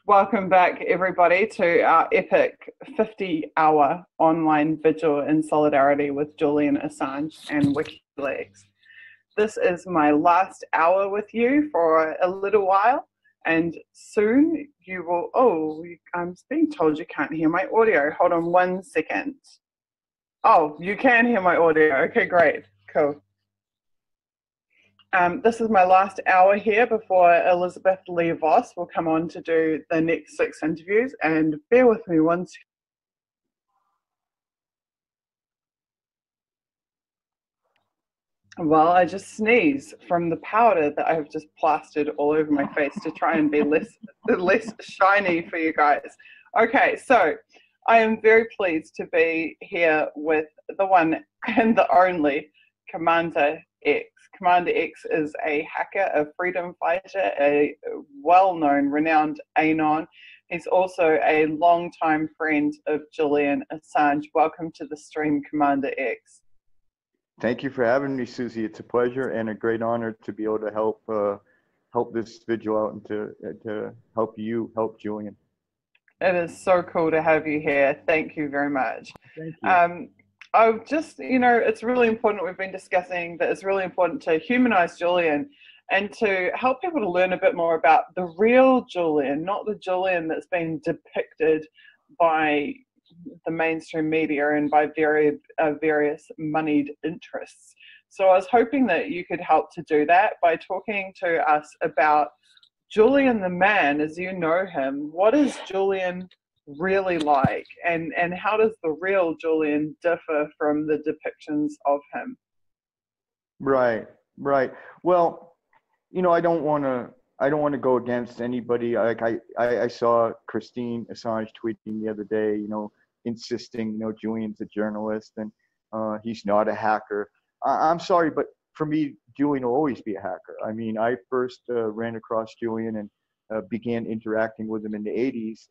Welcome back, everybody, to our epic 50-hour online vigil in solidarity with Julian Assange and WikiLeaks. This is my last hour with you for a little while, and soon you will... Oh, I'm being told you can't hear my audio. Hold on 1 second. Oh, you can hear my audio. Okay, great. Cool. This is my last hour here before Elizabeth Lee Voss will come on to do the next 6 interviews, and bear with me one second. Well, I just sneeze from the powder that I've just plastered all over my face to try and be less shiny for you guys. Okay, so I am very pleased to be here with the one and the only CommanderX. CommanderX is a hacker, a freedom fighter, a well-known, renowned Anon. He's also a long-time friend of Julian Assange. Welcome to the stream, CommanderX. Thank you for having me, Susie. It's a pleasure and a great honor to be able to help this vigil out and to help Julian. It is so cool to have you here. Thank you very much. Thank you. I've just, it's really important, we've been discussing that it's really important to humanize Julian and to help people to learn a bit more about the real Julian, not the Julian that's been depicted by the mainstream media and by various moneyed interests. So I was hoping that you could help to do that by talking to us about Julian the man as you know him. What is Julian really like, and how does the real Julian differ from the depictions of him? Right. Well, I don't want to go against anybody. Like I saw Christine Assange tweeting the other day, insisting, Julian's a journalist and he's not a hacker. I'm sorry, but for me, Julian will always be a hacker. I mean, I first ran across Julian and began interacting with him in the 80s.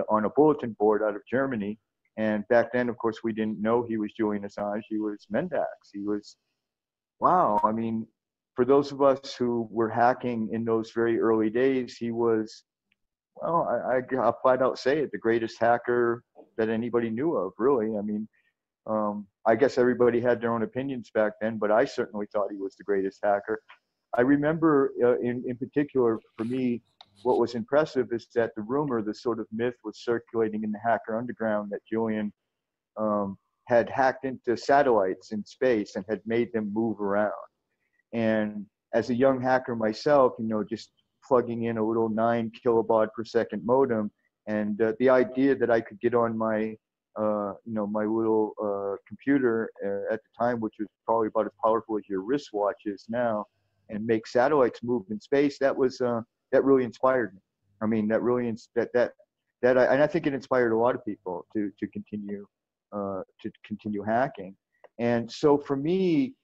On a bulletin board out of Germany. And back then, of course, we didn't know he was Julian Assange. He was Mendax. He was, wow. I mean, for those of us who were hacking in those very early days, he was, well, I'll flat out say it, the greatest hacker that anybody knew of, really. I mean, I guess everybody had their own opinions back then, but I certainly thought he was the greatest hacker. I remember in particular, for me, what was impressive is that the sort of myth was circulating in the hacker underground that Julian had hacked into satellites in space and had made them move around. And as a young hacker myself, just plugging in a little 9 kilobaud per second modem, and the idea that I could get on my, my little computer at the time, which was probably about as powerful as your wristwatch is now, and make satellites move in space, that really inspired me. I mean, and I think it inspired a lot of people to continue hacking. And so for me,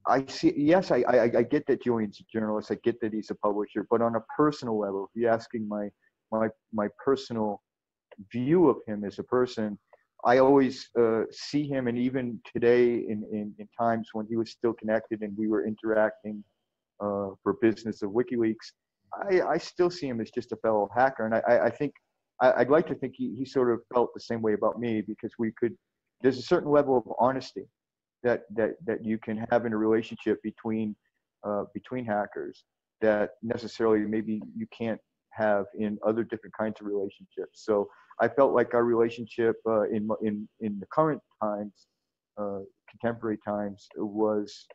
I see, yes, I get that Julian's a journalist. I get that he's a publisher, but on a personal level, if you're asking my personal view of him as a person, I always see him, and even today in times when he was still connected and we were interacting for business of WikiLeaks, I still see him as just a fellow hacker. And I think, I'd like to think he sort of felt the same way about me, because there's a certain level of honesty that you can have in a relationship between hackers that necessarily maybe you can't have in other different kinds of relationships. So I felt like our relationship in the current times, contemporary times, was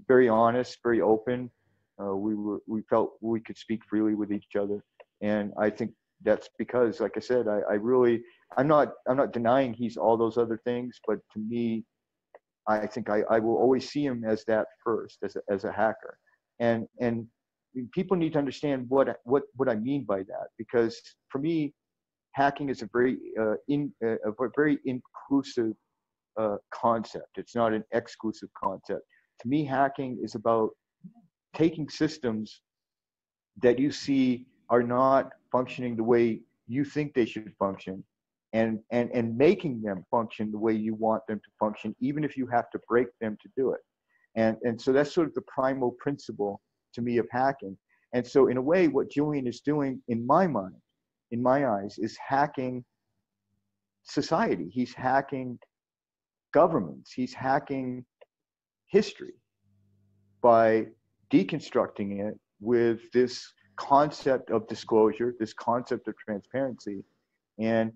very honest, very open. We felt we could speak freely with each other, and I think that's because, like I said, I'm not denying he's all those other things, but to me, I think I will always see him as that first, as a hacker, and people need to understand what I mean by that, because for me, hacking is a very inclusive concept. It's not an exclusive concept. To me, hacking is about taking systems that you see are not functioning the way you think they should function, and making them function the way you want them to function, even if you have to break them to do it. And so that's sort of the primal principle to me of hacking. And so in a way, what Julian is doing, in my mind, in my eyes, is hacking society. He's hacking governments. He's hacking history by deconstructing it with this concept of disclosure, this concept of transparency. And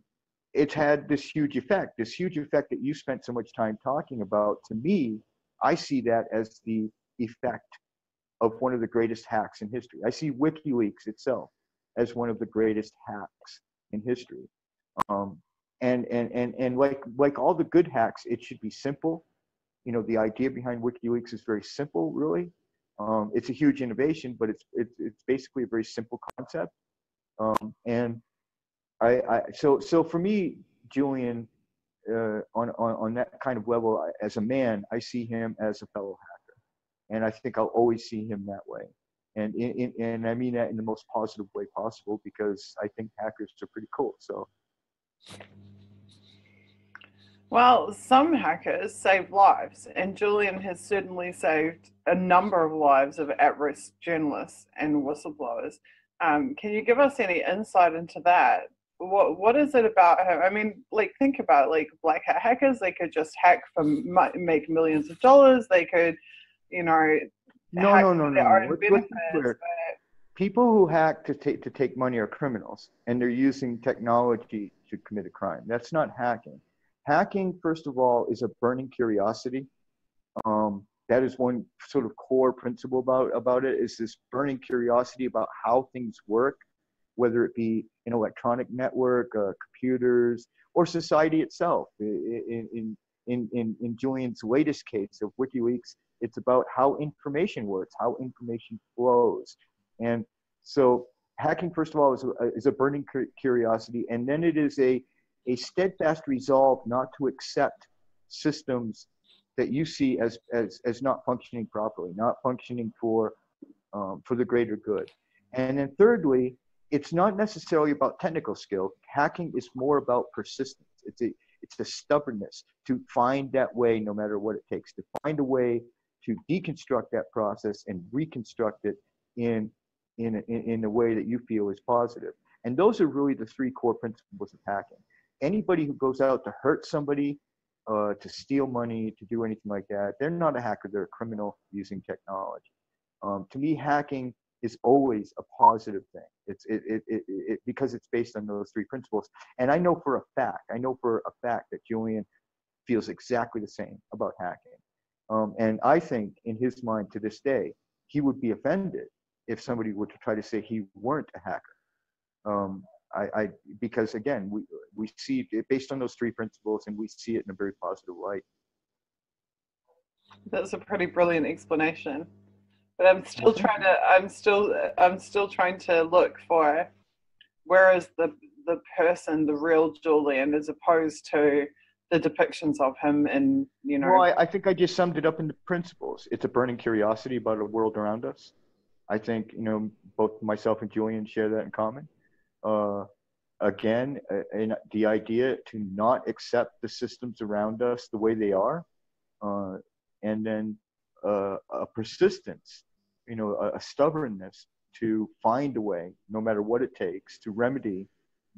it's had this huge effect that you spent so much time talking about. To me, I see that as the effect of one of the greatest hacks in history. I see WikiLeaks itself as one of the greatest hacks in history. And like all the good hacks, it should be simple. You know, the idea behind WikiLeaks is very simple, really. It's a huge innovation, but it's basically a very simple concept. And so for me, Julian, on that kind of level, as a man, I see him as a fellow hacker, and I think I'll always see him that way. And I mean that in the most positive way possible, because I think hackers are pretty cool. So. Well, some hackers save lives, and Julian has certainly saved a number of lives of at-risk journalists and whistleblowers. Can you give us any insight into that? What is it about him? I mean, like, think about it, like black hat hackers. They could just hack for make millions of dollars. They could, you know, no. Let's be clear. People who hack to take money are criminals, and they're using technology to commit a crime. That's not hacking. Hacking, first of all, is a burning curiosity. That is one sort of core principle about it, is this burning curiosity about how things work, whether it be an electronic network, computers, or society itself. In Julian's latest case of WikiLeaks, it's about how information works, how information flows. And so hacking, first of all, is a burning curiosity, and then it is a steadfast resolve not to accept systems that you see as not functioning properly, not functioning for the greater good. And then thirdly, it's not necessarily about technical skill. Hacking is more about persistence. It's a stubbornness to find that way, no matter what it takes, to find a way to deconstruct that process and reconstruct it in a way that you feel is positive. And those are really the three core principles of hacking. Anybody who goes out to hurt somebody, to steal money, to do anything like that, they're not a hacker, they're a criminal using technology. To me, hacking is always a positive thing. It's because it's based on those three principles. And I know for a fact that Julian feels exactly the same about hacking. And I think in his mind to this day, he would be offended if somebody were to try to say he weren't a hacker. Because again, we see it based on those three principles, and we see it in a very positive light. That's a pretty brilliant explanation, but I'm still trying to look for where is the person, the real Julian, as opposed to the depictions of him in, you know. Well, I think I just summed it up in the principles. It's a burning curiosity about the world around us. I think, you know, both myself and Julian share that in common. Again, the idea to not accept the systems around us the way they are, and then a persistence, you know, a stubbornness to find a way, no matter what it takes, to remedy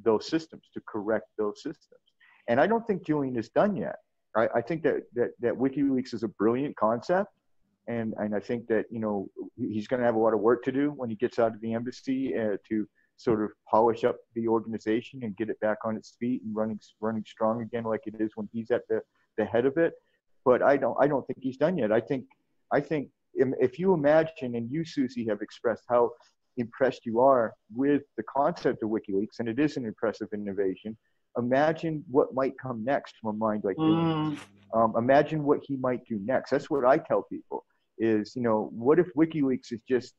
those systems, to correct those systems. And I don't think Julian is done yet. I think that WikiLeaks is a brilliant concept. And I think that, you know, he's going to have a lot of work to do when he gets out of the embassy to sort of polish up the organization and get it back on its feet and running strong again, like it is when he's at the head of it. But I don't think he's done yet. I think if you imagine, and you, Susie, have expressed how impressed you are with the concept of WikiLeaks, and it is an impressive innovation. Imagine what might come next from a mind like Julian. Imagine what he might do next. That's what I tell people is, you know, what if WikiLeaks is just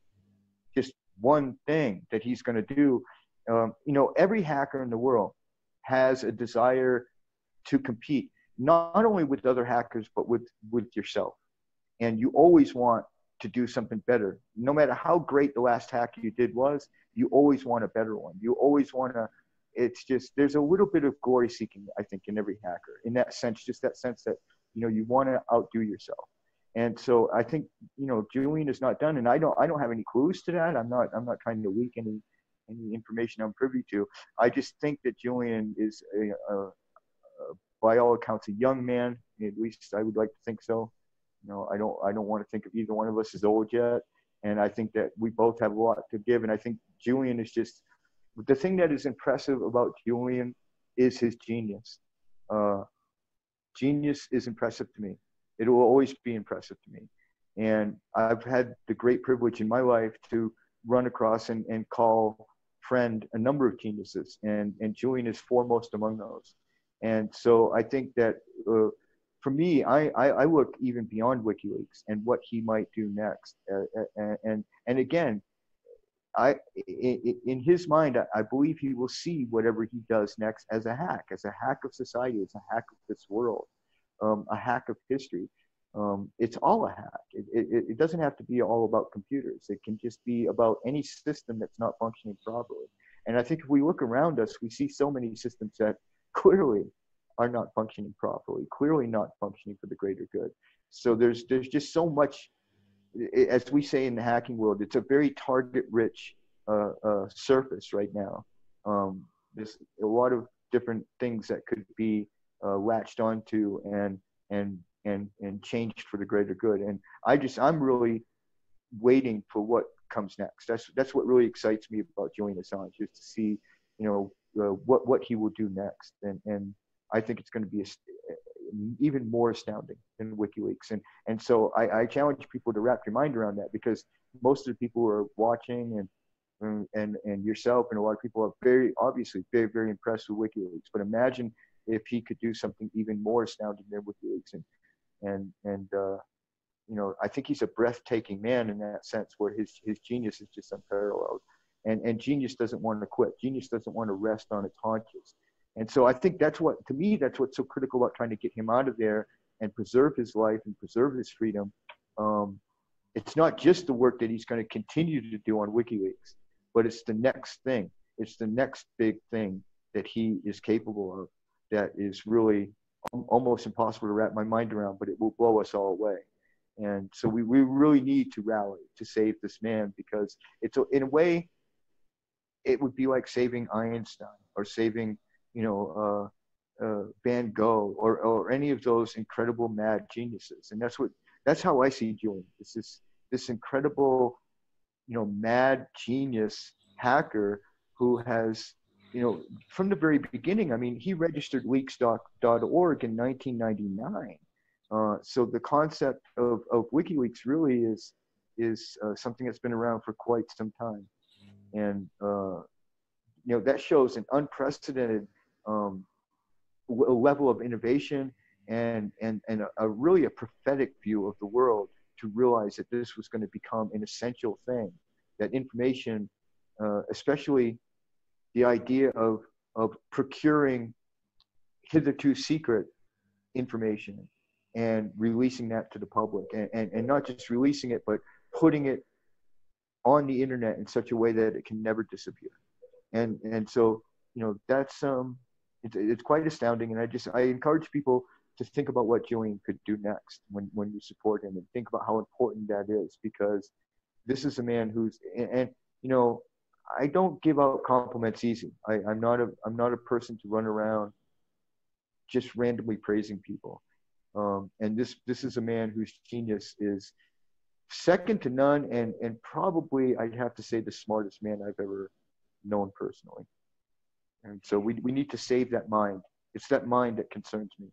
one thing that he's going to do? You know, every hacker in the world has a desire to compete, not only with other hackers, but with yourself. And you always want to do something better. No matter how great the last hack you did was, you always want a better one. You always want to, it's just, there's a little bit of glory seeking, I think, in every hacker, in that sense, just that sense that, you know, you want to outdo yourself. And so I think, you know, Julian is not done, and I don't have any clues to that. I'm not trying to leak any information I'm privy to. I just think that Julian is by all accounts, a young man. At least I would like to think so. I don't want to think of either one of us as old yet. And I think that we both have a lot to give. And I think Julian is just, the thing that is impressive about Julian is his genius. Genius is impressive to me. It will always be impressive to me. And I've had the great privilege in my life to run across and call friend a number of geniuses. And Julian is foremost among those. And so I think that for me, I look even beyond WikiLeaks and what he might do next. And again, in his mind, I believe he will see whatever he does next as a hack of society, as a hack of this world, a hack of history. It's all a hack. It doesn't have to be all about computers. It can just be about any system that's not functioning properly. And I think if we look around us, we see so many systems that clearly are not functioning properly, clearly not functioning for the greater good. So there's just so much, as we say in the hacking world, it's a very target-rich surface right now. There's a lot of different things that could be latched onto and changed for the greater good. And I'm really waiting for what comes next. That's what really excites me about Julian Assange, is to see, what he will do next. And I think it's going to be even more astounding than WikiLeaks. And so I challenge people to wrap your mind around that, because most of the people who are watching and yourself and a lot of people are very obviously very, very impressed with WikiLeaks. But imagine if he could do something even more astounding than WikiLeaks. I think he's a breathtaking man in that sense, where his genius is just unparalleled. And genius doesn't want to quit. Genius doesn't want to rest on its haunches. And so I think that's what's so critical about trying to get him out of there and preserve his life and preserve his freedom. It's not just the work that he's going to continue to do on WikiLeaks, but it's the next thing. It's the next big thing that he is capable of that is really almost impossible to wrap my mind around, but it will blow us all away. And so we really need to rally to save this man, because in a way, it would be like saving Einstein or saving, Van Gogh or any of those incredible mad geniuses. And that's how I see Julian. This incredible, mad genius hacker who has, from the very beginning, I mean, he registered leaks.org in 1999. So the concept of WikiLeaks really is something that's been around for quite some time. And, that shows an unprecedented level of innovation and a prophetic view of the world, to realize that this was going to become an essential thing, that information, especially the idea of procuring hitherto secret information and releasing that to the public, and not just releasing it, but putting it on the internet in such a way that it can never disappear. And so, that's it's quite astounding. And I encourage people to think about what Julian could do next when you support him, and think about how important that is, because this is a man who's, and I don't give out compliments easy. I'm not a person to run around just randomly praising people. And this is a man whose genius is second to none, and probably I'd have to say the smartest man I've ever known personally. And so we need to save that mind. It's that mind that concerns me.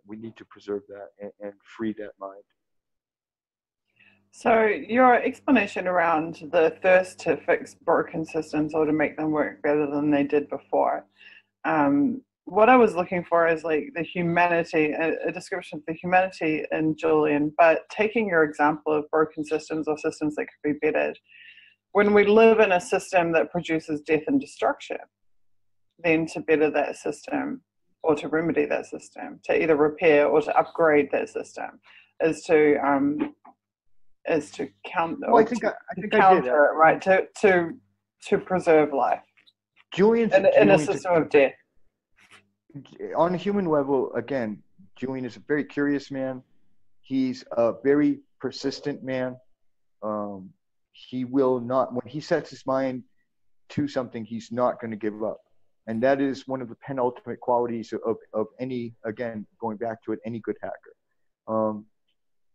We need to preserve that and free that mind. So your explanation around the thirst to fix broken systems or to make them work better than they did before, what I was looking for is like the humanity, a description of the humanity in Julian, but taking your example of broken systems or systems that could be bettered. When we live in a system that produces death and destruction, then to better that system or to remedy that system, to either repair or to upgrade that system, is to counter, well, counter it, right? To preserve life. Julian's in a system of death. On a human level, again, Julian is a very curious man. He's a very persistent man. He will not, when he sets his mind to something he's not going to give up. And that is one of the penultimate qualities of any, again, going back to it, any good hacker.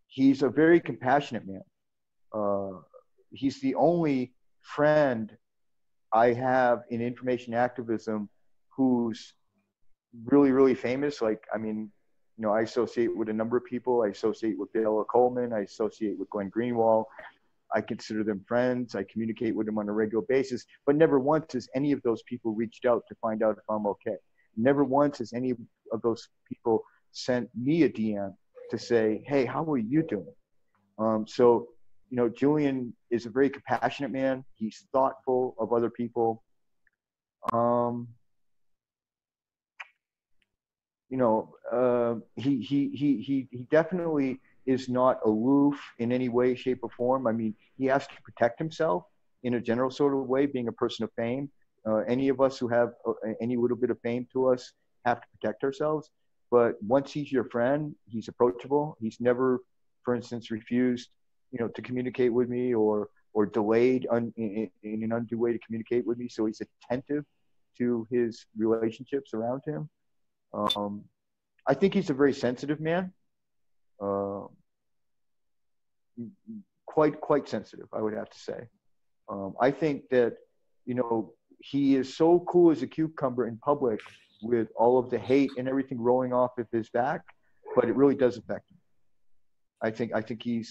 He's a very compassionate man. He's the only friend I have in information activism who's really, really famous. Like, I mean, you know, I associate with a number of people. I associate with Dale Coleman. I associate with Glenn Greenwald. I consider them friends. I communicate with them on a regular basis, but never once has any of those people reached out to find out if I'm okay. Never once has any of those people sent me a DM to say, hey, how are you doing? So, you know, Julian is a very compassionate man. He's thoughtful of other people. You know, he definitely is not aloof in any way, shape, or form. I mean, he has to protect himself in a general sort of way, being a person of fame. Any of us who have any little bit of fame to us have to protect ourselves. But once he's your friend, he's approachable. He's never, for instance, refused, you know, to communicate with me or delayed in an undue way to communicate with me. So he's attentive to his relationships around him. I think he's a very sensitive man. Quite sensitive, I would have to say. I think that, you know, he is so cool as a cucumber in public with all of the hate and everything rolling off of his back, but it really does affect him. I think he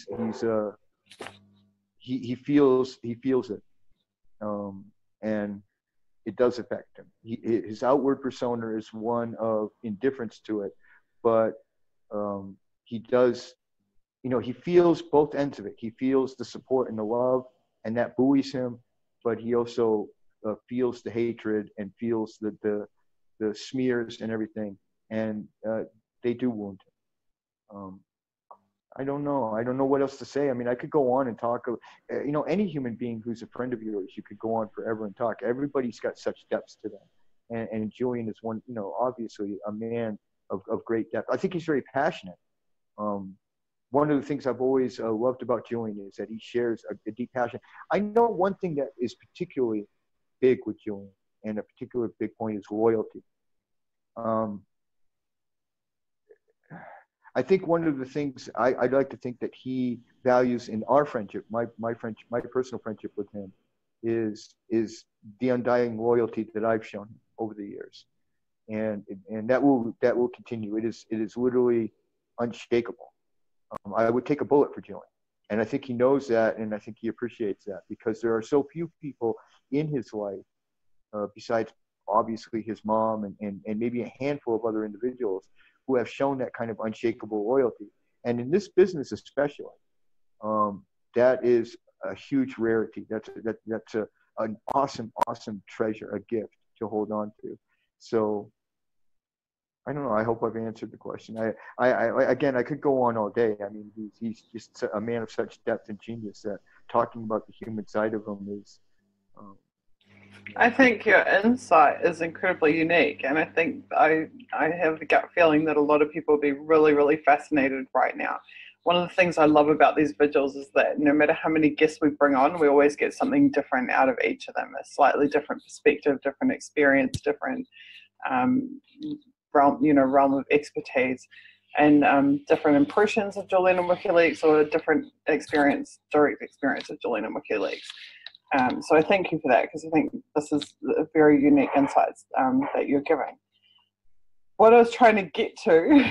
feels it, and it does affect him. His outward persona is one of indifference to it, but he does, you know, he feels both ends of it. He feels the support and the love, and that buoys him, but he also feels the hatred and feels the smears and everything, and they do wound him. I don't know. I don't know what else to say. I mean, I could go on and talk. You know, any human being who's a friend of yours, you could go on forever and talk. Everybody's got such depths to them, and Julian is one. You know, obviously a man of great depth. I think he's very passionate. One of the things I've always loved about Julian is that he shares a deep passion. I know one thing that is particularly big with Julian, and a particular big point is loyalty. I think one of the things I'd like to think that he values in our friendship, my personal friendship with him, is the undying loyalty that I've shown him over the years, and that will continue. It is literally unshakable. I would take a bullet for Julian, and I think he knows that, and I think he appreciates that, because there are so few people in his life, besides obviously his mom and maybe a handful of other individuals, who have shown that kind of unshakable loyalty. And in this business especially, that is a huge rarity. That's an awesome treasure, a gift to hold on to. So I don't know. I hope I've answered the question. I again, I could go on all day. I mean, he's just a man of such depth and genius that talking about the human side of him is. I think your insight is incredibly unique, and I think I have the gut feeling that a lot of people will be really, really fascinated right now. One of the things I love about these vigils is that no matter how many guests we bring on, we always get something different out of each of them, a slightly different perspective, different experience, different realm of expertise, and different impressions of Julian and WikiLeaks, or a different direct experience of Julian and WikiLeaks. So I thank you for that, because I think this is a very unique insights that you're giving. What I was trying to get to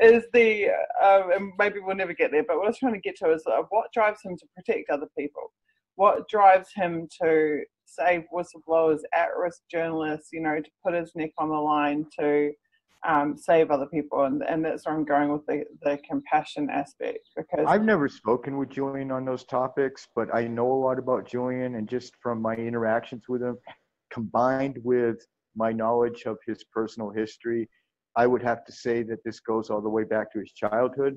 is and maybe we'll never get there, but what I was trying to get to is what drives him to protect other people? What drives him to save whistleblowers, at-risk journalists, you know, to put his neck on the line to save other people? And that's where I'm going with the compassion aspect. Because I've never spoken with Julian on those topics, but I know a lot about Julian, and just from my interactions with him, combined with my knowledge of his personal history, I would have to say that this goes all the way back to his childhood.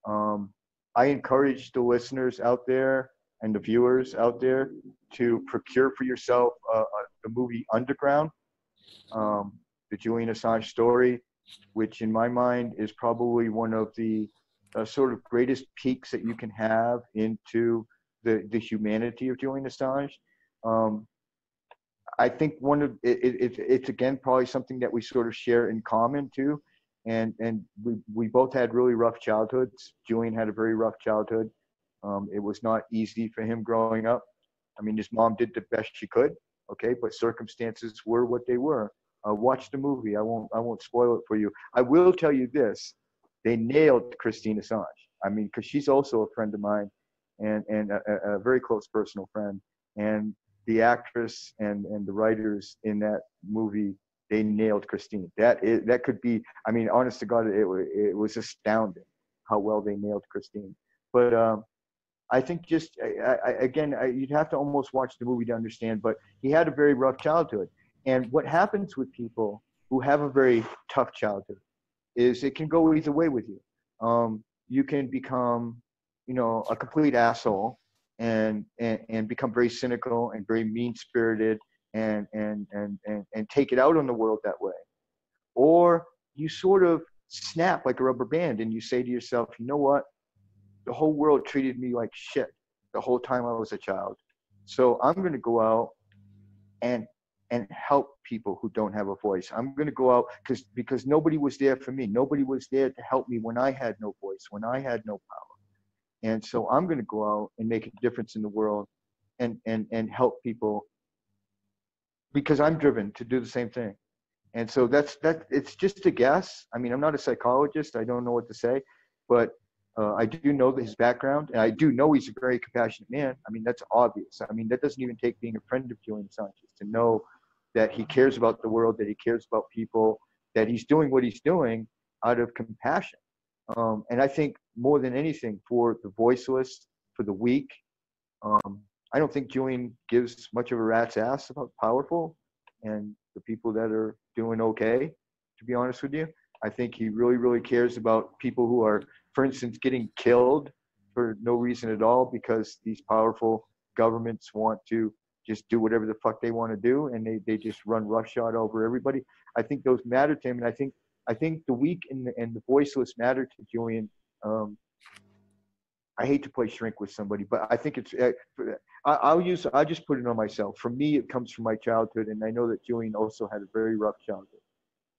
I encourage the listeners out there and the viewers out there to procure for yourself the movie Underground, the Julian Assange story, which in my mind is probably one of the sort of greatest peaks that you can have into the humanity of Julian Assange. I think one of it's again probably something that we sort of share in common too, and we both had really rough childhoods. Julian had a very rough childhood. It was not easy for him growing up. I mean, his mom did the best she could, okay, but circumstances were what they were. Watch the movie. I won't spoil it for you. I will tell you this: they nailed Christine Assange. I mean, because she's also a friend of mine, and a very close personal friend. And the actress and the writers in that movie, they nailed Christine. That could be. I mean, honest to God, it was astounding how well they nailed Christine. But I think just again, you'd have to almost watch the movie to understand. But he had a very rough childhood, and what happens with people who have a very tough childhood is it can go either way with you. You can become, a complete asshole and become very cynical and very mean spirited and take it out on the world that way, or you sort of snap like a rubber band and you say to yourself, you know what? The whole world treated me like shit the whole time I was a child. So I'm going to go out and help people who don't have a voice. I'm going to go out because nobody was there for me. Nobody was there to help me when I had no voice, when I had no power. And so I'm going to go out and make a difference in the world and help people because I'm driven to do the same thing. And so that's it's just a guess. I mean, I'm not a psychologist. I don't know what to say, but I do know that his background, and I do know he's a very compassionate man. I mean, that's obvious. I mean, that doesn't even take being a friend of Julian Assange to know that he cares about the world, that he cares about people, that he's doing what he's doing out of compassion. And I think more than anything, for the voiceless, for the weak, I don't think Julian gives much of a rat's ass about the powerful and the people that are doing okay, to be honest with you. I think he really, really cares about people who are, for instance, getting killed for no reason at all because these powerful governments want to just do whatever the fuck they want to do, and they just run roughshod over everybody. I think those matter to him, and I think the weak and the voiceless matter to Julian. I hate to play shrink with somebody, but I think it's. I'll just put it on myself. For me, it comes from my childhood, and I know that Julian also had a very rough childhood.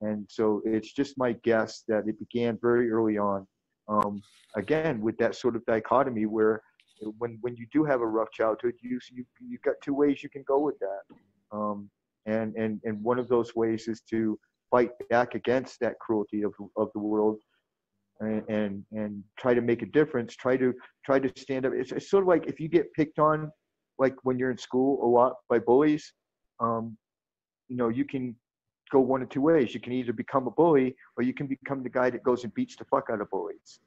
And so it's just my guess that it began very early on, again, with that sort of dichotomy where when you do have a rough childhood, you've got two ways you can go with that. And one of those ways is to fight back against that cruelty of the world and try to make a difference, try to stand up. It's sort of like if you get picked on, like when you're in school a lot by bullies, you can go one of two ways. You can either become a bully or you can become the guy that goes and beats the fuck out of bullies.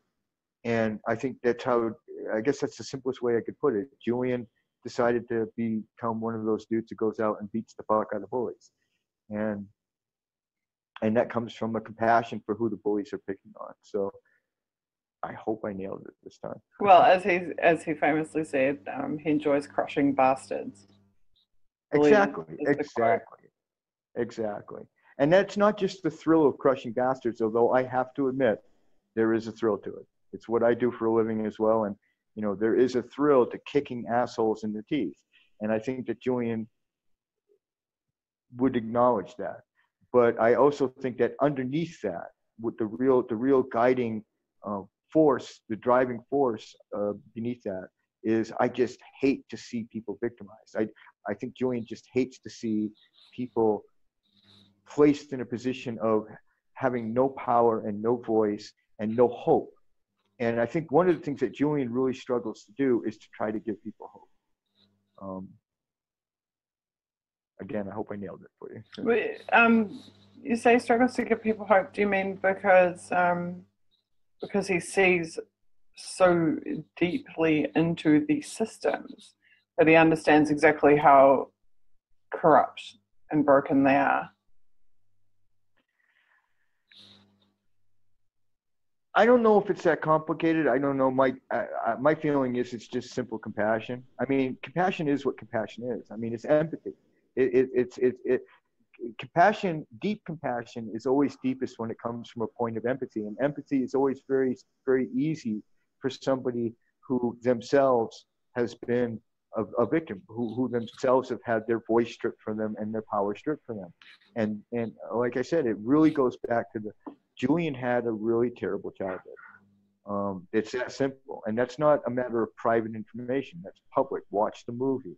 And I think that's the simplest way I could put it. Julian decided to become one of those dudes who goes out and beats the fuck out of bullies. And that comes from a compassion for who the bullies are picking on. So I hope I nailed it this time. Well, as he famously said, he enjoys crushing bastards. Exactly. And that's not just the thrill of crushing bastards, although I have to admit there is a thrill to it. It's what I do for a living as well. And, there is a thrill to kicking assholes in the teeth. And I think that Julian would acknowledge that. But I also think that underneath that, with the real guiding force, the driving force beneath that is I just hate to see people victimized. I think Julian just hates to see people placed in a position of having no power and no voice and no hope. And I think one of the things that Julian really struggles to do is to try to give people hope. Again, I hope I nailed it for you. You say struggles to give people hope. Do you mean because he sees so deeply into these systems that he understands exactly how corrupt and broken they are? I don't know if it's that complicated. I don't know. My feeling is it's just simple compassion. I mean, compassion is what compassion is. I mean, it's empathy. Compassion, deep compassion is always deepest when it comes from a point of empathy. And empathy is always very, very easy for somebody who themselves has been a victim who themselves have had their voice stripped from them and their power stripped from them. And like I said, it really goes back to Julian had a really terrible childhood. It's that simple. And that's not a matter of private information. That's public. Watch the movie.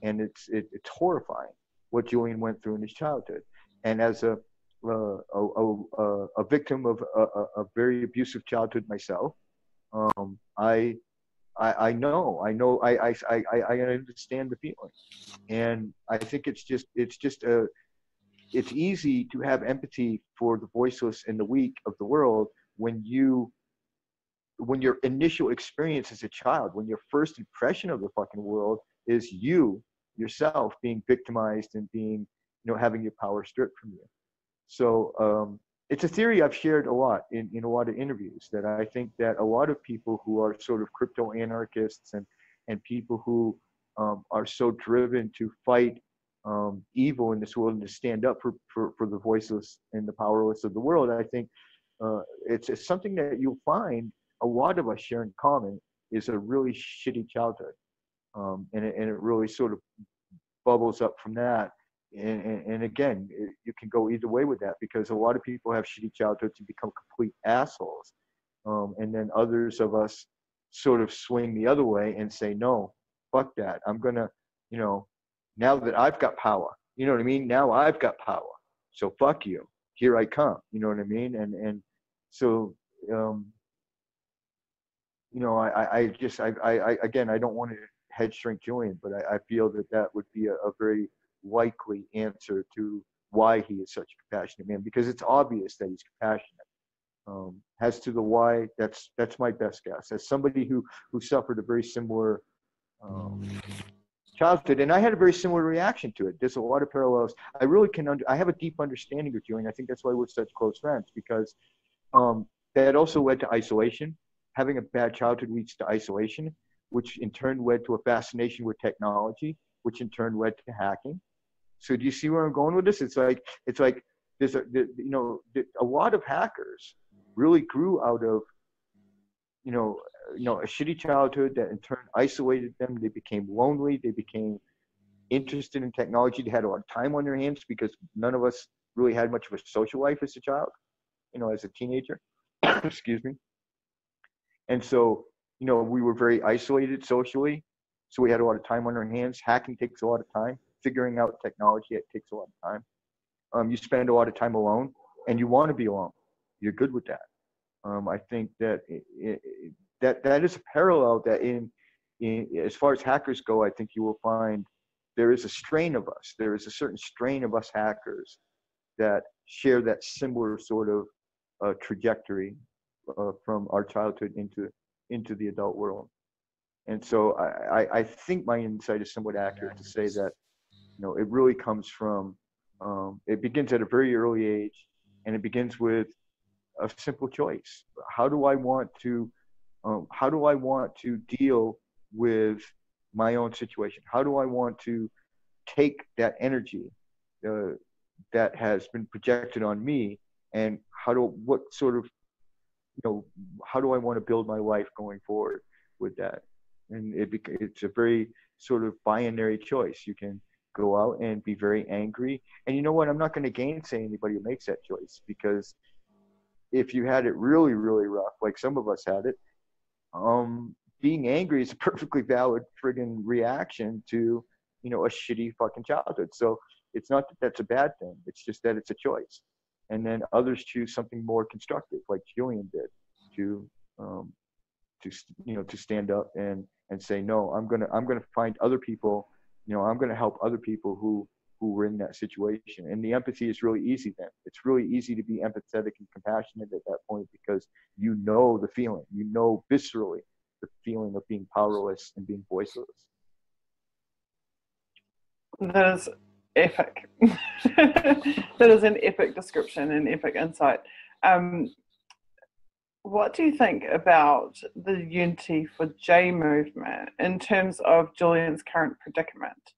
And it's horrifying what Julian went through in his childhood. And as a victim of a very abusive childhood myself, I understand the feeling, and I think it's easy to have empathy for the voiceless and the weak of the world when your initial experience as a child, when your first impression of the fucking world is yourself being victimized and being, having your power stripped from you. So it's a theory I've shared a lot in a lot of interviews, that I think that a lot of people who are sort of crypto anarchists and people who are so driven to fight evil in this world and to stand up for the voiceless and the powerless of the world, I think it's something that you'll find a lot of us share in common, is a really shitty childhood. And it really sort of bubbles up from that. And again, you can go either way with that, because a lot of people have shitty childhoods and become complete assholes. And then others of us sort of swing the other way and say, no, fuck that. I'm going to, now that I've got power, you know what I mean? Now I've got power. So fuck you. Here I come. You know what I mean? And so, again, I don't want to head shrink Julian, but I feel that would be a very likely answer to why he is such a compassionate man, because it's obvious that he's compassionate. As to the why, that's my best guess. As somebody who suffered a very similar childhood, and I had a very similar reaction to it. There's a lot of parallels. I really I have a deep understanding of Julian. I think that's why we're such close friends, because that also led to isolation. Having a bad childhood leads to isolation, which in turn led to a fascination with technology, which in turn led to hacking. So do you see where I'm going with this? It's like there's a lot of hackers really grew out of a shitty childhood that in turn isolated them. They became lonely. They became interested in technology. They had a lot of time on their hands, because none of us really had much of a social life as a child, as a teenager. Excuse me. And so, we were very isolated socially. So we had a lot of time on our hands. Hacking takes a lot of time. Figuring out technology, it takes a lot of time. You spend a lot of time alone, and you want to be alone. You're good with that. I think that that is a parallel that in as far as hackers go, I think you will find there is a strain of us. There is a certain strain of us hackers that share that similar sort of trajectory from our childhood into the adult world. And so I think my insight is somewhat accurate to say that, it really comes from, it begins at a very early age, and it begins with a simple choice. How do I want to deal with my own situation? How do I want to take that energy that has been projected on me, and how do I want to build my life going forward with that? And it's a very sort of binary choice. You can go out and be very angry. And you know what? I'm not going to gainsay anybody who makes that choice, because if you had it really, really rough, like some of us had it, being angry is a perfectly valid friggin' reaction to, a shitty fucking childhood. So it's not that that's a bad thing. It's just that it's a choice. And then others choose something more constructive, like Julian did, to stand up and say, no, I'm gonna find other people, I'm gonna help other people who were in that situation. And the empathy is really easy then. It's really easy to be empathetic and compassionate at that point, because the feeling, viscerally the feeling of being powerless and being voiceless. That is epic. That is an epic description and epic insight. What do you think about the Unity for J movement in terms of Julian's current predicament?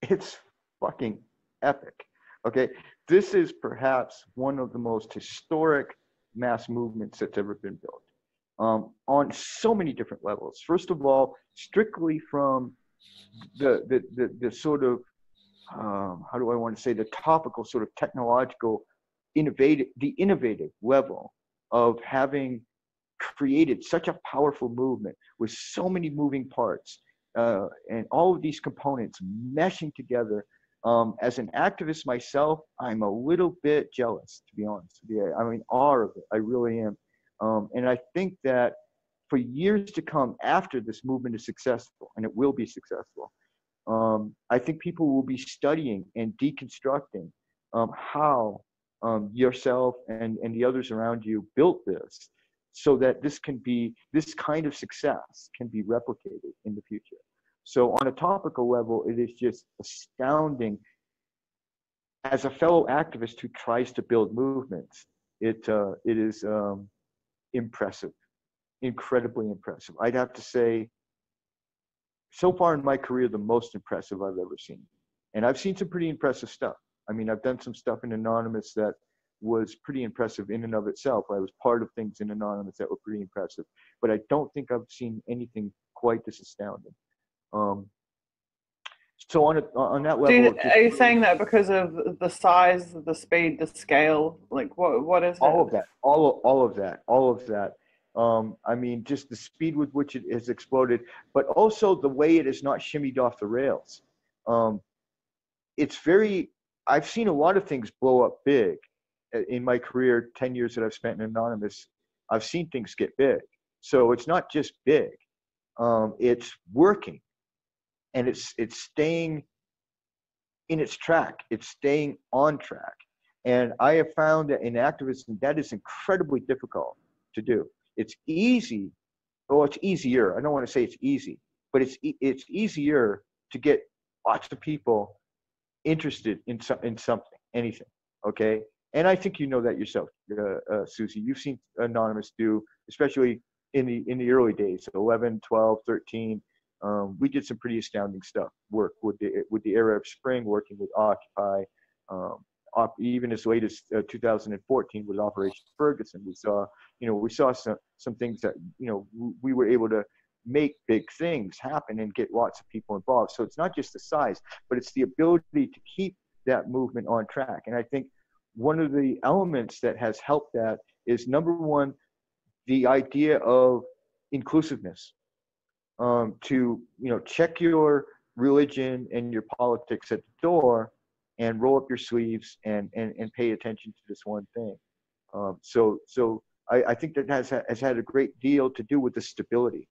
It's fucking epic. Okay, this is perhaps one of the most historic mass movements that's ever been built, on so many different levels. First of all, strictly from the sort of how do I want to say, the topical sort of technological innovative level of having created such a powerful movement with so many moving parts and all of these components meshing together. As an activist myself, I'm a little bit jealous, to be honest with you. I mean, awe of it. I really am. And I think that for years to come after this movement is successful, and it will be successful, I think people will be studying and deconstructing how yourself and the others around you built this, so that this kind of success can be replicated in the future. So on a topical level, it is just astounding. As a fellow activist who tries to build movements, it is impressive, incredibly impressive. I'd have to say, so far in my career, the most impressive I've ever seen. And I've seen some pretty impressive stuff. I mean, I've done some stuff in Anonymous that was pretty impressive in and of itself. I was part of things in Anonymous that were pretty impressive, but I don't think I've seen anything quite this astounding. So on that level, are you saying that because of the size, the speed, the scale? Like what is all it? of that, all of that. I mean, just the speed with which it has exploded, but also the way it is not shimmied off the rails. I've seen a lot of things blow up big in my career, 10 years that I've spent in Anonymous. I've seen things get big. So it's not just big. It's working, and it's staying in its track. It's staying on track. And I have found that in activism, that is incredibly difficult to do. It's easy, or it's easier. I don't want to say it's easy, but it's easier to get lots of people interested in something, anything. Okay, and I think you know that yourself, Susie. You've seen Anonymous do, especially in the early days, 11, 12, 13. We did some pretty astounding work with the Arab Spring, working with Occupy. Even as late as 2014 with Operation Ferguson, we saw some things that, we were able to make big things happen and get lots of people involved. So it's not just the size, but it's the ability to keep that movement on track. And I think one of the elements that has helped that is, number one, the idea of inclusiveness. To check your religion and your politics at the door, and roll up your sleeves and pay attention to this one thing. So I think that has had a great deal to do with the stability.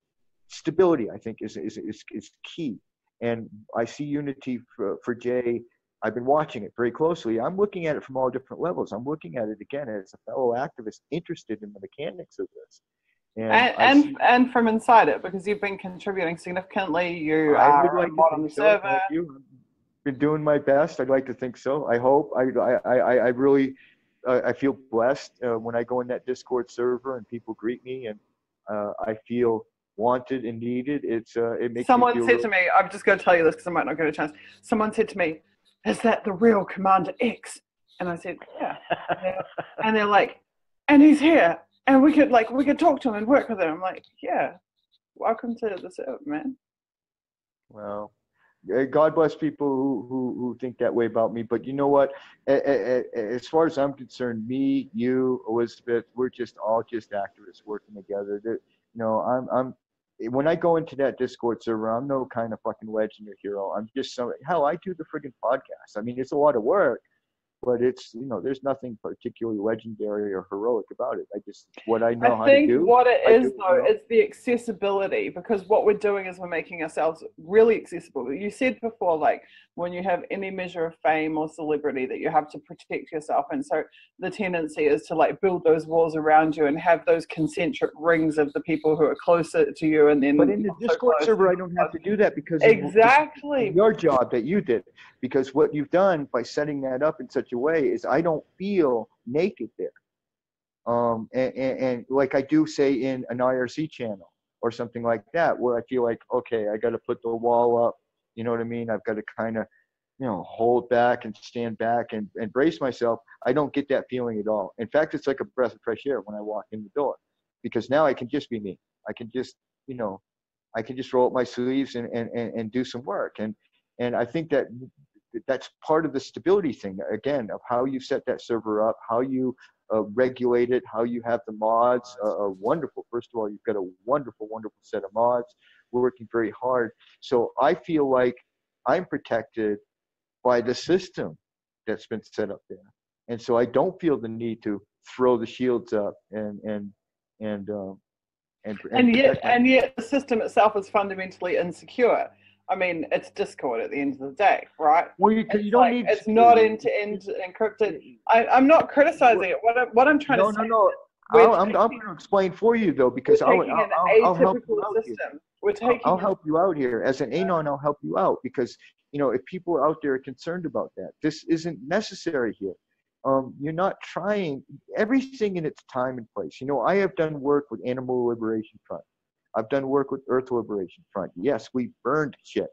Stability, I think, is key. And I see Unity for Jay. I've been watching it very closely. I'm looking at it from all different levels. I'm looking at it again as a fellow activist interested in the mechanics of this. And from inside it, because you've been contributing significantly. You are a mod on the server. Thank you. Been doing my best. I'd like to think so. I hope. I really I feel blessed when I go in that Discord server and people greet me, and I feel wanted and needed. It makes someone said to me, I'm just going to tell you this because I might not get a chance. Someone said to me, "Is that the real CommanderX?" And I said, "Yeah." And they're like, "And he's here, and we could talk to him and work with him." I'm like, "Yeah, welcome to the server, man." Well, God bless people who think that way about me. But you know what? As far as I'm concerned, me, you, Elizabeth, we're all just activists working together. I'm when I go into that Discord server, I'm no kind of fucking legend or hero. I'm just hell, I do the friggin' podcast. I mean, it's a lot of work, but it's, there's nothing particularly legendary or heroic about it. It's what I know how to do. I think what it is, though, is the accessibility, because what we're doing is we're making ourselves really accessible. You said before, like, when you have any measure of fame or celebrity, that you have to protect yourself. And so the tendency is to, like, build those walls around you and have those concentric rings of the people who are closer to you. And then, but in the Discord server, I don't have to do that because exactly of your job that you did. Because what you've done by setting that up in such a way is I don't feel naked there. And like I do, say, in an IRC channel or something like that, where I feel like, okay, I got to put the wall up. You know what I mean? I've got to kind of, hold back and stand back and brace myself. I don't get that feeling at all. In fact, it's like a breath of fresh air when I walk in the door, because now I can just be me. I can just, I can just roll up my sleeves and do some work. And I think that that's part of the stability thing, again, of how you set that server up, how you regulate it, how you have the mods are wonderful. First of all, you've got a wonderful, wonderful set of mods. We're working very hard. So I feel like I'm protected by the system that's been set up there. And so I don't feel the need to throw the shields up and yet the system itself is fundamentally insecure. I mean, it's Discord at the end of the day, right? Well, you don't need. It's not end-to-end encrypted. I'm not criticizing it. What I'm trying to say. No. I'm going to explain for you though, because I'll help you out here. I'll help you out here as an anon. I'll help you out because if people out there are concerned about that, this isn't necessary here. You're not trying everything in its time and place. I have done work with Animal Liberation Front. I've done work with Earth Liberation Front. Yes, we burned shit.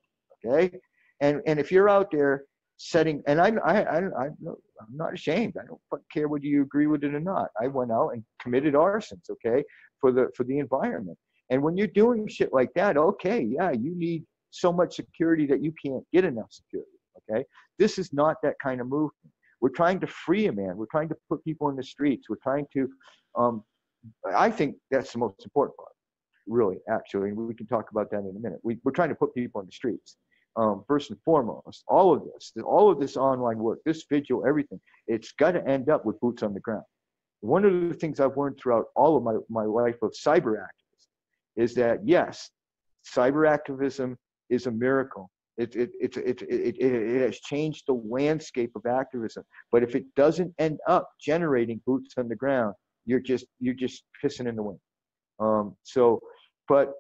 Okay, and if you're out there setting, and I'm not ashamed. I don't care whether you agree with it or not. I went out and committed arsons. Okay, for the environment. And when you're doing shit like that, okay, yeah, you need so much security that you can't get enough security. Okay, this is not that kind of movement. We're trying to free a man. We're trying to put people in the streets. We're trying to, I think that's the most important part, really, actually. And we can talk about that in a minute. We're trying to put people in the streets. First and foremost, all of this online work, this vigil, everything, it's got to end up with boots on the ground. One of the things I've learned throughout all of my life of cyber activism is that, yes, cyber activism is a miracle. It has changed the landscape of activism. But if it doesn't end up generating boots on the ground, you're just pissing in the wind. But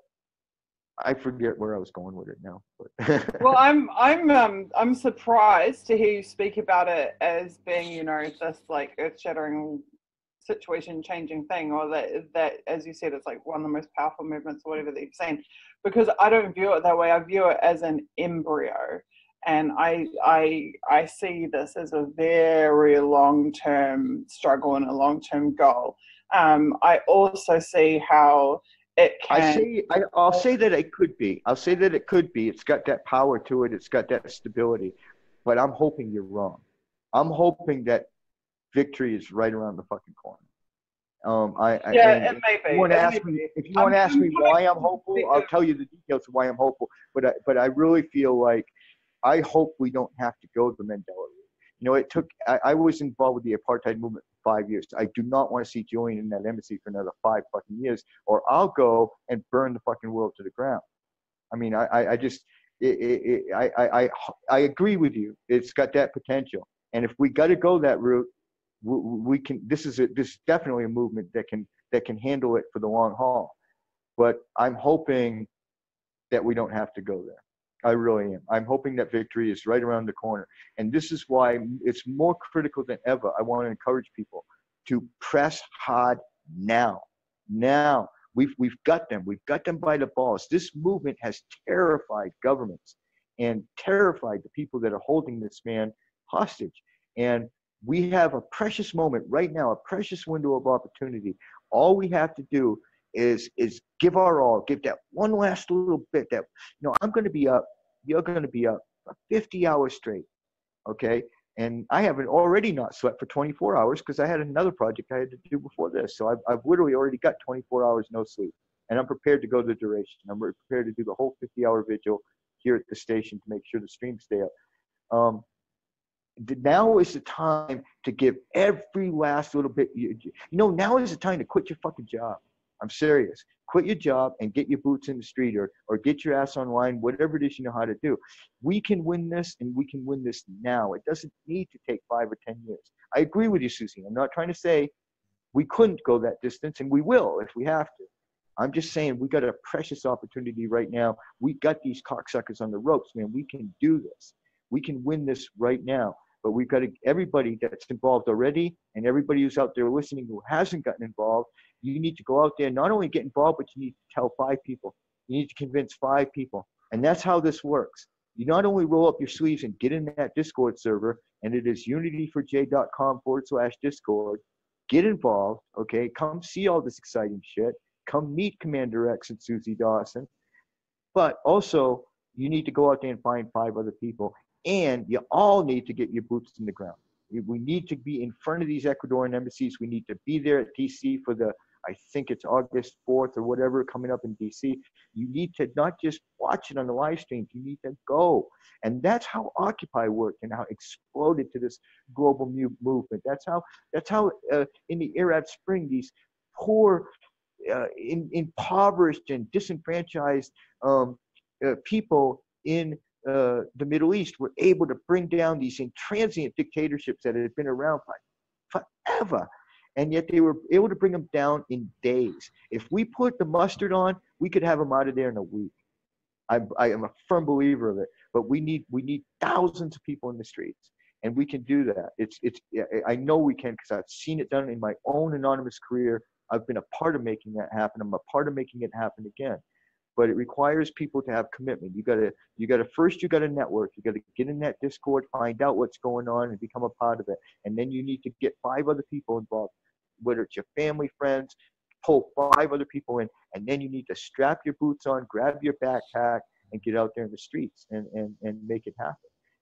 I forget where I was going with it now. But well, I'm surprised to hear you speak about it as being, this like earth-shattering, situation-changing thing, or that as you said, it's like one of the most powerful movements or whatever that you've seen. Because I don't view it that way. I view it as an embryo, and I see this as a very long-term struggle and a long-term goal. I also see how it can. I'll say that it could be. I'll say that it could be. It's got that power to it. It's got that stability. But I'm hoping you're wrong. I'm hoping that victory is right around the fucking corner. It may be. If you want to ask me why I'm hopeful, I'll tell you the details of why I'm hopeful. But I really feel like I hope we don't have to go the Mandela route. I was involved with the apartheid movement for 5 years. I do not want to see Julian in that embassy for another 5 fucking years, or I'll go and burn the fucking world to the ground. I mean, I agree with you. It's got that potential, and if we got to go that route, we can. This is definitely a movement that can handle it for the long haul. But I'm hoping that we don't have to go there. I really am. I'm hoping that victory is right around the corner. And this is why it's more critical than ever. I want to encourage people to press hard now. Now. We've got them. We've got them by the balls. This movement has terrified governments and terrified the people that are holding this man hostage. And we have a precious moment right now, a precious window of opportunity. All we have to do is give our all, give that one last little bit that, I'm going to be up, you're going to be up 50 hours straight, okay? And I haven't already not slept for 24 hours because I had another project I had to do before this. So I've literally already got 24 hours no sleep. And I'm prepared to go the duration. I'm prepared to do the whole 50-hour vigil here at the station to make sure the streams stay up. Now is the time to give every last little bit. Now is the time to quit your fucking job. I'm serious. Quit your job and get your boots in the street or get your ass online, whatever it is you know how to do. We can win this, and we can win this now. It doesn't need to take 5 or 10 years. I agree with you, Susie. I'm not trying to say we couldn't go that distance, and we will if we have to. I'm just saying we got a precious opportunity right now. We got these cocksuckers on the ropes, man. We can do this. We can win this right now. But we've got everybody that's involved already, and everybody who's out there listening who hasn't gotten involved, you need to go out there, not only get involved, but you need to tell 5 people. You need to convince 5 people. And that's how this works. You not only roll up your sleeves and get in that Discord server, and it is unityforj.com/Discord. Get involved, okay? Come see all this exciting shit. Come meet CommanderX and Susie Dawson. But also, you need to go out there and find 5 other people. And you all need to get your boots in the ground. We need to be in front of these Ecuadorian embassies. We need to be there at DC for the, I think it's August 4th or whatever, coming up in DC. You need to not just watch it on the live streams, you need to go. And that's how Occupy worked and how it exploded to this global movement. That's how in the Arab Spring, these poor, impoverished and disenfranchised people in the Middle East were able to bring down these intransient dictatorships that had been around forever. And yet they were able to bring them down in days. If we put the mustard on, we could have them out of there in a week. I am a firm believer of it. But we need thousands of people in the streets, and we can do that. I know we can, because I've seen it done in my own anonymous career. I've been a part of making that happen. I'm a part of making it happen again. But it requires people to have commitment. You gotta network. You gotta get in that Discord, find out what's going on, and become a part of it. And then you need to get 5 other people involved, whether it's your family, friends. Pull 5 other people in, and then you need to strap your boots on, grab your backpack, and get out there in the streets and make it happen.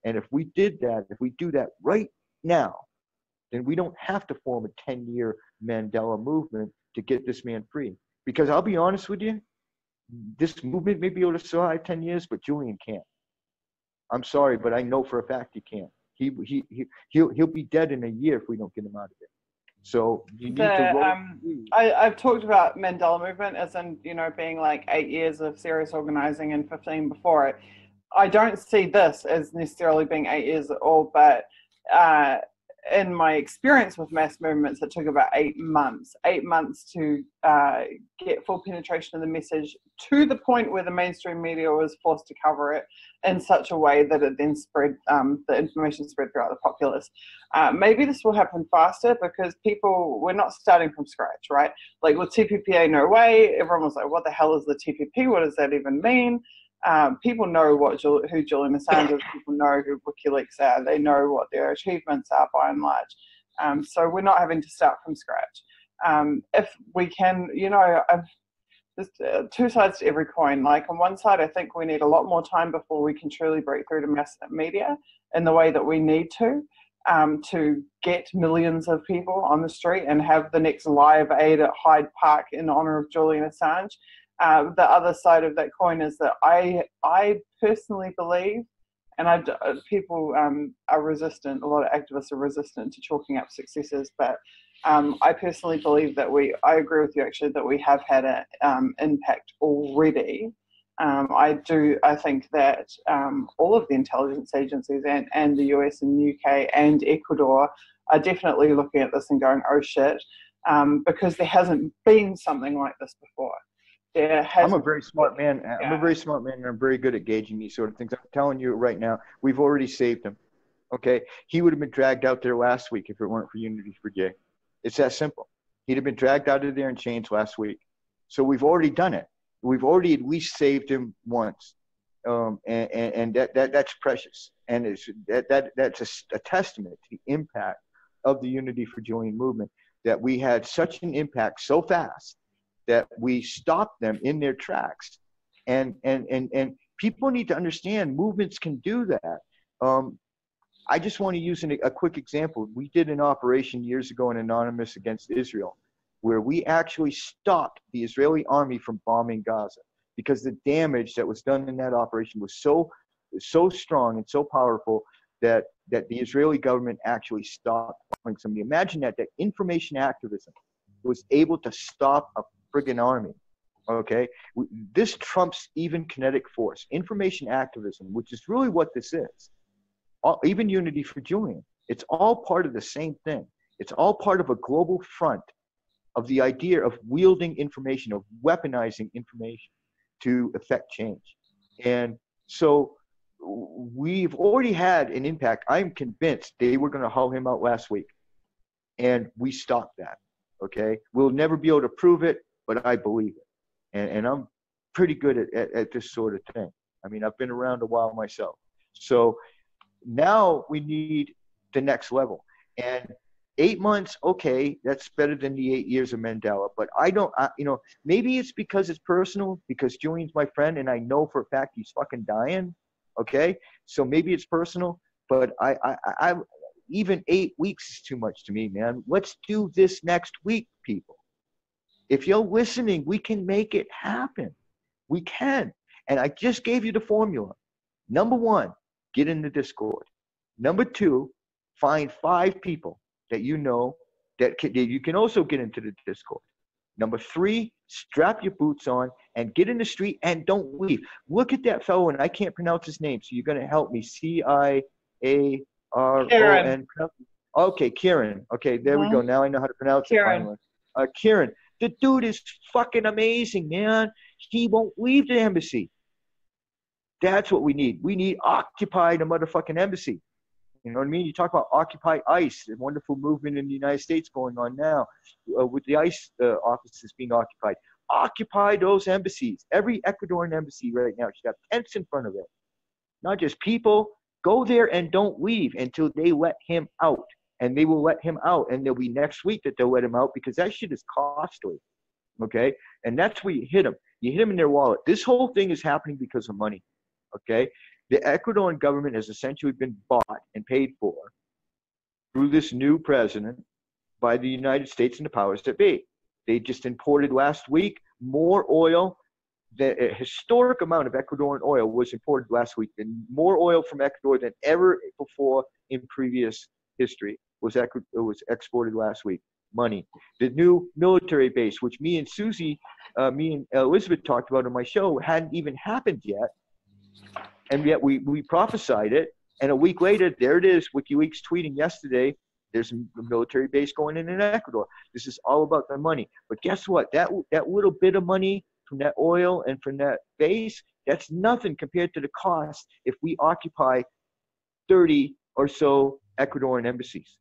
And if we did that, if we do that right now, then we don't have to form a 10-year Mandela movement to get this man free. Because I'll be honest with you, this movement may be able to survive 10 years, but Julian can't. I'm sorry, but I know for a fact he can't. He'll be dead in a year if we don't get him out of it. So you need to I've talked about Mandela movement as in, being like 8 years of serious organizing and 15 before it. I don't see this as necessarily being 8 years at all, but in my experience with mass movements, it took about 8 months. 8 months to get full penetration of the message to the point where the mainstream media was forced to cover it in such a way that it then spread, the information spread throughout the populace. Maybe this will happen faster because we're not starting from scratch, right? Like with TPPA, no way. Everyone was like, what the hell is the TPP? What does that even mean? People know who Julian Assange is. People know who WikiLeaks are. They know what their achievements are by and large. So we're not having to start from scratch. If we can, there's 2 sides to every coin. Like on one side, I think we need a lot more time before we can truly break through to mass media in the way that we need to get millions of people on the street and have the next Live Aid at Hyde Park in honor of Julian Assange. The other side of that coin is that I personally believe, and people are resistant, a lot of activists are resistant to chalking up successes, but I personally believe that I agree with you actually, that we have had an impact already. I think that all of the intelligence agencies and the US and UK and Ecuador are definitely looking at this and going, oh shit, because there hasn't been something like this before. I'm a very smart man. Yeah. I'm a very smart man, and I'm very good at gauging these sort of things. I'm telling you right now, we've already saved him. Okay, he would have been dragged out there last week if it weren't for Unity for Jay. It's that simple. He'd have been dragged out of there in chains last week. So we've already done it. We've already at least saved him once, and that's precious. And that's a testament to the impact of the Unity for Julian movement, that we had such an impact so fast that we stopped them in their tracks. And people need to understand movements can do that. I just want to use a quick example. We did an operation years ago in Anonymous against Israel, where we actually stopped the Israeli army from bombing Gaza because the damage that was done in that operation was so strong and so powerful that the Israeli government actually stopped bombing somebody. Imagine that information activism was able to stop a friggin' army. Okay, this trumps even kinetic force. Information activism, which is really what this is. Even Unity for Julian, it's all part of the same thing. It's all part of a global front of the idea of wielding information, of weaponizing information to effect change. And so we've already had an impact. I'm convinced they were going to haul him out last week, and we stopped that. Okay, we'll never be able to prove it, but I believe it. And I'm pretty good at this sort of thing. I mean, I've been around a while myself. So now we need the next level. And 8 months, okay, that's better than the 8 years of Mandela. But maybe it's because it's personal, because Julian's my friend and I know for a fact he's fucking dying. Okay, so maybe it's personal, but I even 8 weeks is too much to me, man. Let's do this next week, people. If you're listening, we can make it happen. We can. And I just gave you the formula. Number one, get in the Discord. Number two, find 5 people that you know that you can also get into the Discord. Number 3, strap your boots on and get in the street and don't leave. Look at that fellow, and I can't pronounce his name, so you're going to help me. Ciaron. Kieran. Okay, Kieran. Okay, there we go. Now I know how to pronounce it finally. Kieran. The dude is fucking amazing, man. He won't leave the embassy. That's what we need. We need Occupy the motherfucking embassy. You know what I mean? You talk about Occupy ICE, a wonderful movement in the United States going on now with the ICE offices being occupied. Occupy those embassies. Every Ecuadorian embassy right now should have tents in front of it. Not just people. Go there and don't leave until they let him out. And they will let him out. And there'll be next week that they'll let him out because that shit is costly. Okay? And that's where you hit them. You hit them in their wallet. This whole thing is happening because of money. Okay? The Ecuadorian government has essentially been bought and paid for through this new president by the United States and the powers that be. They just imported last week more oil. A historic amount of Ecuadorian oil was imported last week, and more oil from Ecuador than ever before in previous history was exported last week. Money. The new military base, which me and Elizabeth talked about on my show, hadn't even happened yet. And yet we prophesied it, and a week later, there it is. WikiLeaks tweeting yesterday, there's a military base going in Ecuador. This is all about the money. But guess what? That little bit of money from that oil and from that base, that's nothing compared to the cost if we occupy 30 or so Ecuadorian embassies.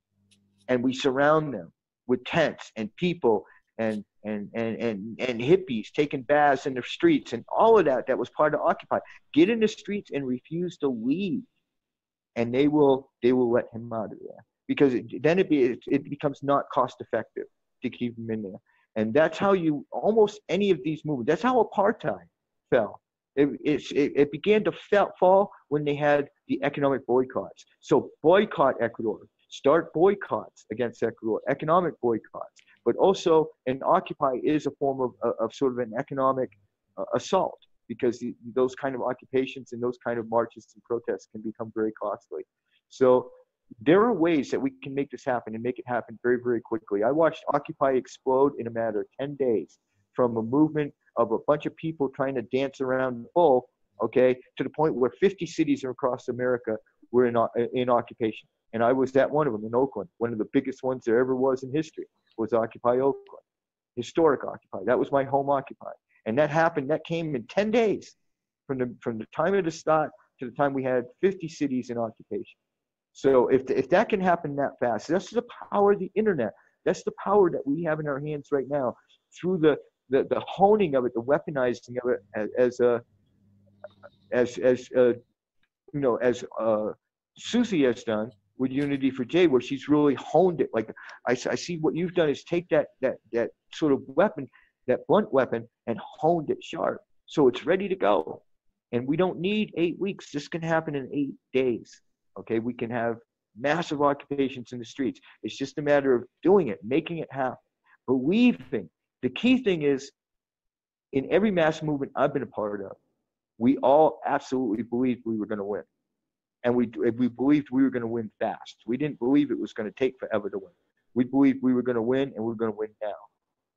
And we surround them with tents and people and hippies taking baths in the streets and all of that was part of Occupy. Get in the streets and refuse to leave, and they will let him out of there because then it becomes not cost effective to keep him in there. And that's how almost any of these movements. That's how apartheid fell. It began to fall when they had the economic boycotts. So boycott Ecuador. Start boycotts against Ecuador, economic boycotts. But also, an Occupy is a form of sort of an economic assault because those kind of occupations and those kind of marches and protests can become very costly. So there are ways that we can make this happen and make it happen very, very quickly. I watched Occupy explode in a matter of 10 days from a movement of a bunch of people trying to dance around the bull, okay, to the point where 50 cities across America were in occupation. And I was at one of them in Oakland. One of the biggest ones there ever was in history was Occupy Oakland. Historic Occupy. That was my home Occupy. And that came in 10 days from the time of the start to the time we had 50 cities in occupation. So if that can happen that fast, that's the power of the internet. That's the power that we have in our hands right now through the honing of it, the weaponizing of it as Susie has done with Unity for Jade, where she's really honed it. Like I see what you've done is take that sort of weapon, that blunt weapon, and honed it sharp. So it's ready to go. And we don't need 8 weeks. This can happen in 8 days. Okay, we can have massive occupations in the streets. It's just a matter of doing it, making it happen. Believing. The key thing is, in every mass movement I've been a part of, we all absolutely believed we were going to win. And we believed we were going to win fast. We didn't believe it was going to take forever to win. We believed we were going to win, and we were going to win now.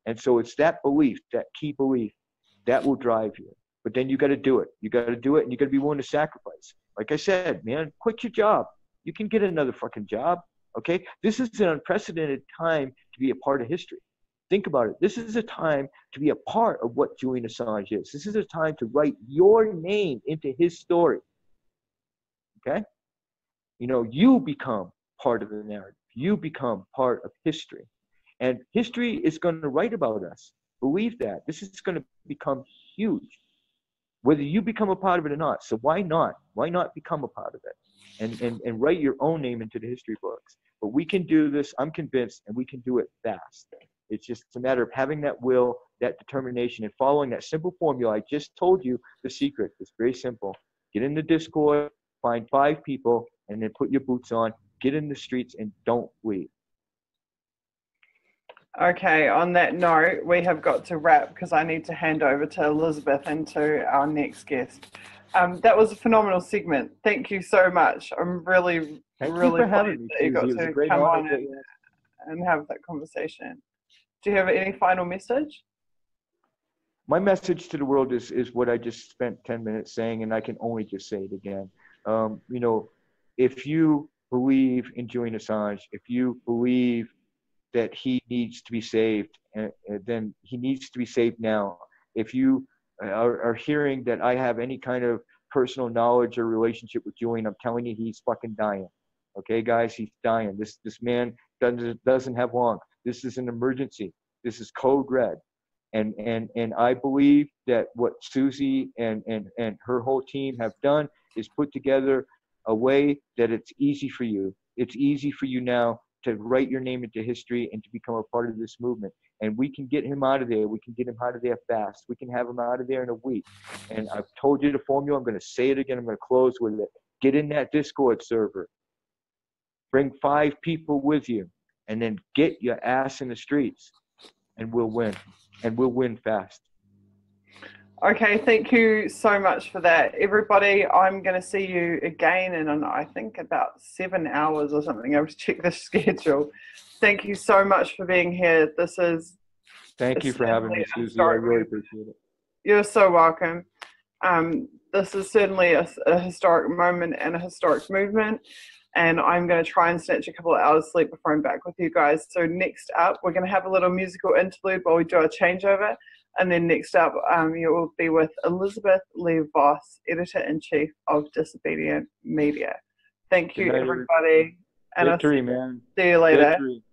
And so it's that belief, that key belief, that will drive you. But then you got to do it. You got to do it, and you got to be willing to sacrifice. Like I said, man, quit your job. You can get another fucking job, okay? This is an unprecedented time to be a part of history. Think about it. This is a time to be a part of what Julian Assange is. This is a time to write your name into his story, okay? You become part of the narrative. You become part of history. And history is going to write about us. Believe that. This is going to become huge, whether you become a part of it or not. So why not? Why not become a part of it and write your own name into the history books? But we can do this, I'm convinced, and we can do it fast. It's just a matter of having that will, that determination, and following that simple formula. I just told you the secret. It's very simple. Get in the Discord, find 5 people, and then put your boots on, get in the streets, and don't leave. Okay, on that note, we have got to wrap because I need to hand over to Elizabeth and to our next guest. That was a phenomenal segment. Thank you so much. I'm really for having me, that you got Susie. It was to a great come honor on and have that conversation. Do you have any final message? My message to the world is what I just spent 10 minutes saying, and I can only just say it again. You know, if you believe in Julian Assange, if you believe that he needs to be saved, then he needs to be saved now. If you are hearing that I have any kind of personal knowledge or relationship with Julian, I'm telling you, he's fucking dying. Okay, guys, he's dying. This man doesn't have long. This is an emergency. This is code red. And I believe that what Susie and her whole team have done is put together a way that it's easy for you. It's easy for you now to write your name into history and to become a part of this movement. And we can get him out of there. We can get him out of there fast. We can have him out of there in a week. And I've told you the formula. I'm going to say it again. I'm going to close with it. Get in that Discord server. Bring 5 people with you. And then get your ass in the streets. And we'll win. And we'll win fast. Okay, thank you so much for that. Everybody, I'm going to see you again in, I think, about 7 hours or something. I have to check the schedule. Thank you so much for being here. This is... Thank you for having me, Susie. I really appreciate it. You're so welcome. This is certainly a historic moment and a historic movement. And I'm going to try and snatch a couple of hours sleep before I'm back with you guys. So next up, we're going to have a little musical interlude while we do our changeover. And then next up, you will be with Elizabeth Lee Voss, Editor-in-Chief of Disobedient Media. Thank you, everybody. And Victory, man. See you later. Victory.